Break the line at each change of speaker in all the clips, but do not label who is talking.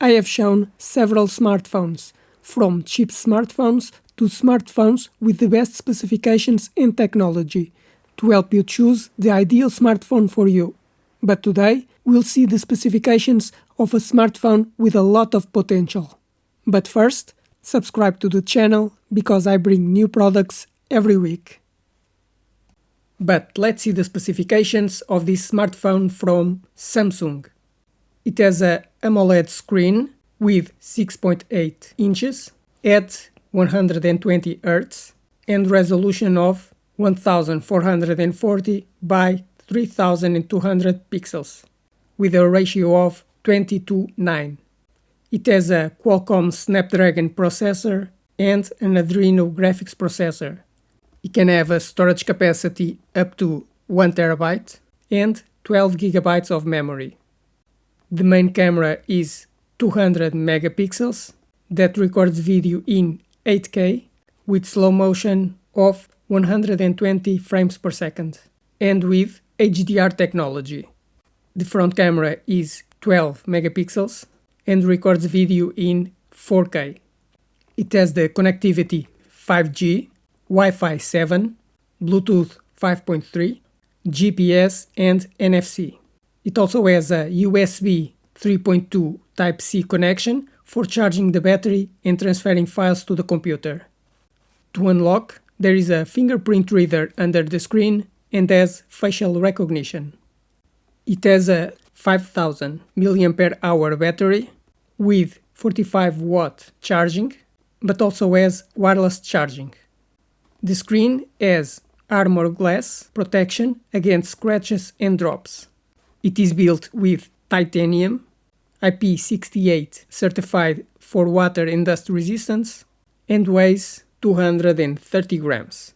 I have shown several smartphones, from cheap smartphones to smartphones with the best specifications and technology, to help you choose the ideal smartphone for you. But today, we'll see the specifications of a smartphone with a lot of potential. But first, subscribe to the channel because I bring new products every week. But let's see the specifications of this smartphone from Samsung. It has a AMOLED screen with 6.8 inches at 120 Hz and resolution of 1440 by 3200 pixels with a ratio of 20:9. It has a Qualcomm Snapdragon processor and an Adreno graphics processor. It can have a storage capacity up to 1 TB and 12 GB of memory. The main camera is 200 megapixels that records video in 8K with slow motion of 120 frames per second and with HDR technology. The front camera is 12 megapixels and records video in 4K. It has the connectivity 5G, Wi-Fi 7, Bluetooth 5.3, GPS and NFC. It also has a USB 3.2 Type-C connection for charging the battery and transferring files to the computer. To unlock, there is a fingerprint reader under the screen and has facial recognition. It has a 5000 mAh battery with 45-watt charging, but also has wireless charging. The screen has armor glass protection against scratches and drops. It is built with titanium, IP68 certified for water and dust resistance, and weighs 230 grams.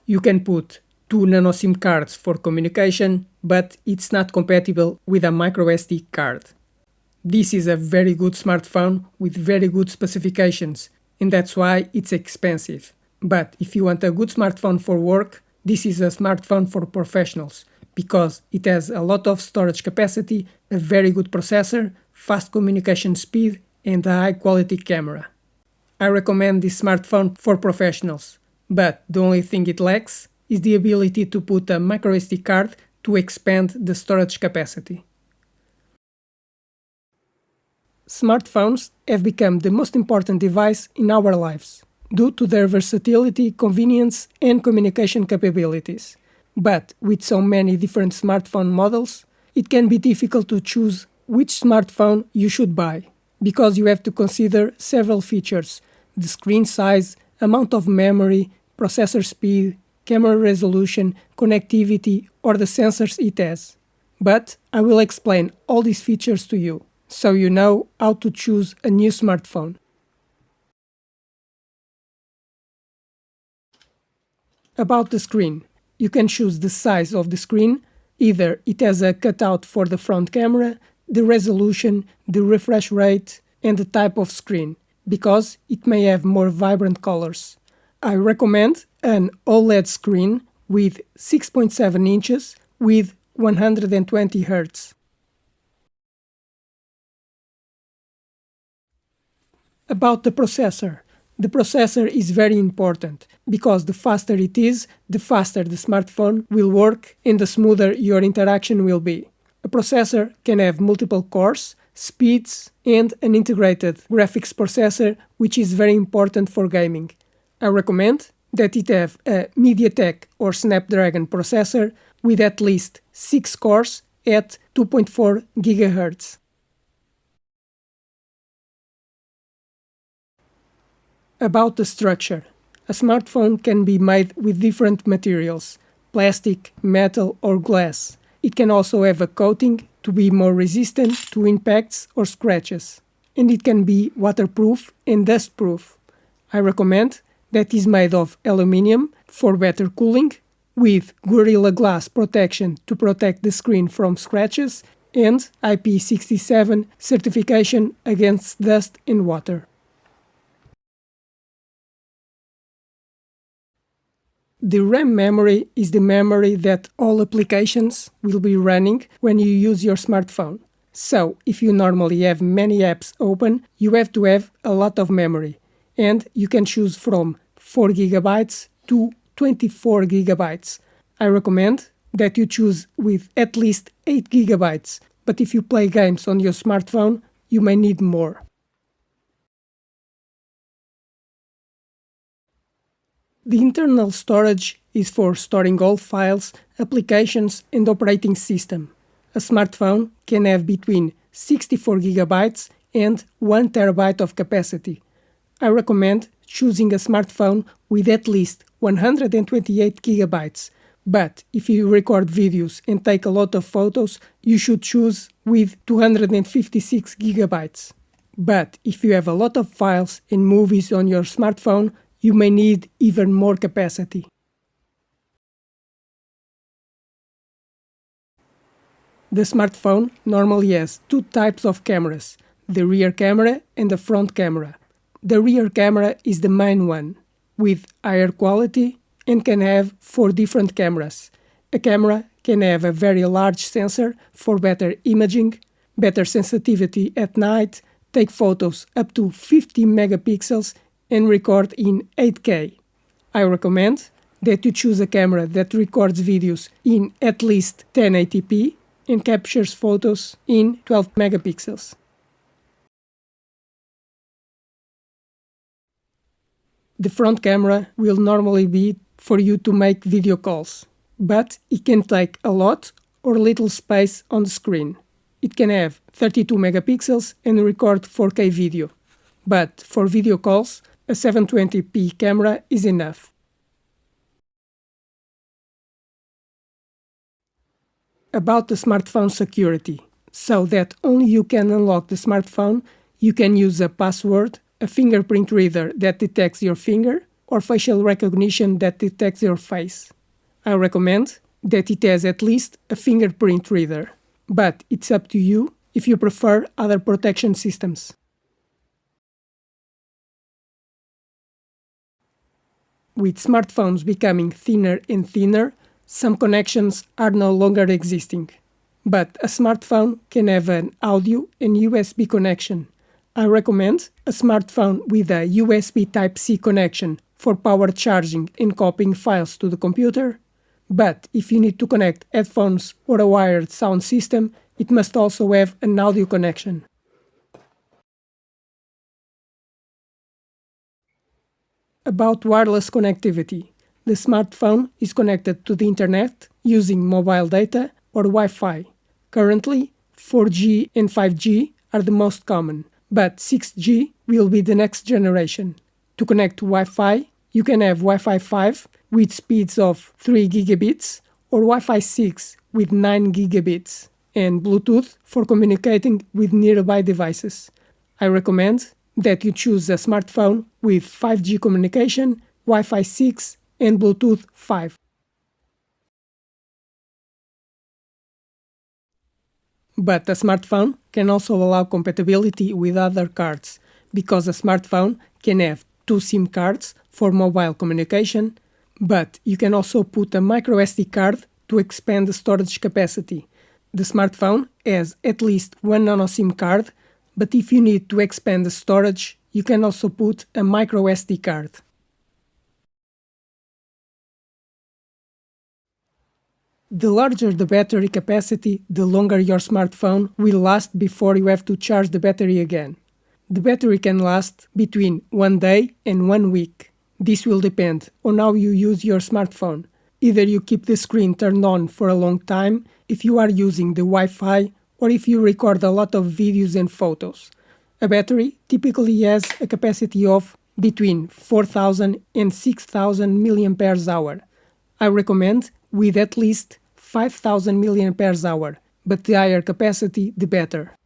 You can put 2 nano SIM cards for communication, but it's not compatible with a microSD card. This is a very good smartphone with very good specifications, and that's why it's expensive. But if you want a good smartphone for work, this is a smartphone for professionals, because it has a lot of storage capacity, a very good processor, fast communication speed, and a high-quality camera. I recommend this smartphone for professionals, but the only thing it lacks is the ability to put a microSD card to expand the storage capacity. Smartphones have become the most important device in our lives, due to their versatility, convenience, and communication capabilities. But with so many different smartphone models, it can be difficult to choose which smartphone you should buy, because you have to consider several features: the screen size, amount of memory, processor speed, camera resolution, connectivity, or the sensors it has. But I will explain all these features to you, so you know how to choose a new smartphone. About the screen, you can choose the size of the screen. Either it has a cutout for the front camera, the resolution, the refresh rate, and the type of screen, because it may have more vibrant colors. I recommend an OLED screen with 6.7 inches with 120 Hz. About the processor. The processor is very important, because the faster it is, the faster the smartphone will work and the smoother your interaction will be. A processor can have multiple cores, speeds, and an integrated graphics processor, which is very important for gaming. I recommend that it have a MediaTek or Snapdragon processor with at least 6 cores at 2.4 GHz. About the structure. A smartphone can be made with different materials: plastic, metal, or glass. It can also have a coating to be more resistant to impacts or scratches. And it can be waterproof and dustproof. I recommend that is made of aluminium for better cooling, with Gorilla Glass protection to protect the screen from scratches, and IP67 certification against dust and water. The RAM memory is the memory that all applications will be running when you use your smartphone. So, if you normally have many apps open, you have to have a lot of memory, and you can choose from 4 GB to 24 GB. I recommend that you choose with at least 8 GB, but if you play games on your smartphone, you may need more. The internal storage is for storing all files, applications, and operating system. A smartphone can have between 64 GB and 1 TB of capacity. I recommend choosing a smartphone with at least 128 GB, but if you record videos and take a lot of photos, you should choose with 256 GB. But if you have a lot of files and movies on your smartphone, you may need even more capacity. The smartphone normally has two types of cameras, the rear camera and the front camera. The rear camera is the main one, with higher quality and can have 4 different cameras. A camera can have a very large sensor for better imaging, better sensitivity at night, take photos up to 50 megapixels and record in 8K. I recommend that you choose a camera that records videos in at least 1080p and captures photos in 12 megapixels. The front camera will normally be for you to make video calls, but it can take a lot or little space on the screen. It can have 32 megapixels and record 4K video, but for video calls, a 720p camera is enough. About the smartphone security, so that only you can unlock the smartphone, you can use a password, a fingerprint reader that detects your finger, or facial recognition that detects your face. I recommend that it has at least a fingerprint reader, but it's up to you if you prefer other protection systems. With smartphones becoming thinner and thinner, some connections are no longer existing. But a smartphone can have an audio and USB connection. I recommend a smartphone with a USB Type-C connection for power charging and copying files to the computer. But if you need to connect headphones or a wired sound system, it must also have an audio connection. About wireless connectivity, the smartphone is connected to the internet using mobile data or Wi-Fi. Currently, 4G and 5G are the most common, but 6G will be the next generation. To connect to Wi-Fi, you can have Wi-Fi 5 with speeds of 3 gigabits or Wi-Fi 6 with 9 gigabits, and Bluetooth for communicating with nearby devices. I recommend that you choose a smartphone with 5G communication, Wi-Fi 6, and Bluetooth 5. But a smartphone can also allow compatibility with other cards, because a smartphone can have 2 SIM cards for mobile communication, but you can also put a microSD card to expand the storage capacity. The smartphone has at least 1 nano SIM card, but if you need to expand the storage, you can also put a microSD card. The larger the battery capacity, the longer your smartphone will last before you have to charge the battery again. The battery can last between 1 day and 1 week. This will depend on how you use your smartphone. Either you keep the screen turned on for a long time if you are using the Wi-Fi, or if you record a lot of videos and photos. A battery typically has a capacity of between 4,000 and 6,000 mAh. I recommend with at least 5,000 mAh, but the higher capacity, the better.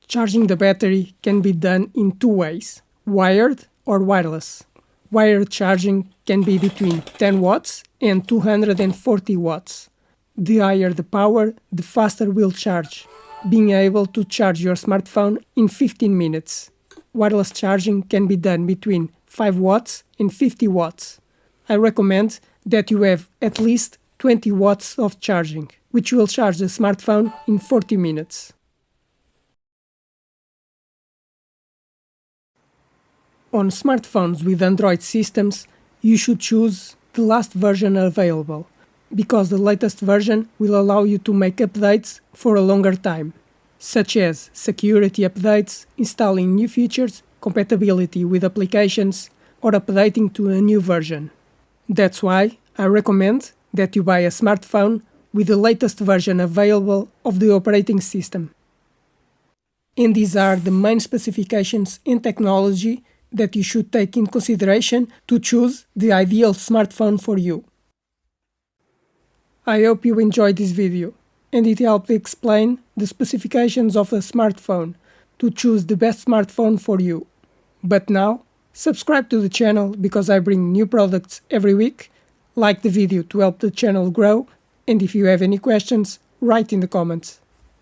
Charging the battery can be done in 2 ways, wired or wireless. Wired charging can be between 10 watts and 240 watts. The higher the power, the faster will charge, being able to charge your smartphone in 15 minutes. Wireless charging can be done between 5 watts and 50 watts. I recommend that you have at least 20 watts of charging, which will charge the smartphone in 40 minutes. On smartphones with Android systems, you should choose the last version available, because the latest version will allow you to make updates for a longer time, such as security updates, installing new features, compatibility with applications, or updating to a new version. That's why I recommend that you buy a smartphone with the latest version available of the operating system. And these are the main specifications and technology that you should take in consideration to choose the ideal smartphone for you. I hope you enjoyed this video and it helped explain the specifications of a smartphone to choose the best smartphone for you. But now, subscribe to the channel because I bring new products every week, like the video to help the channel grow, and if you have any questions, write in the comments.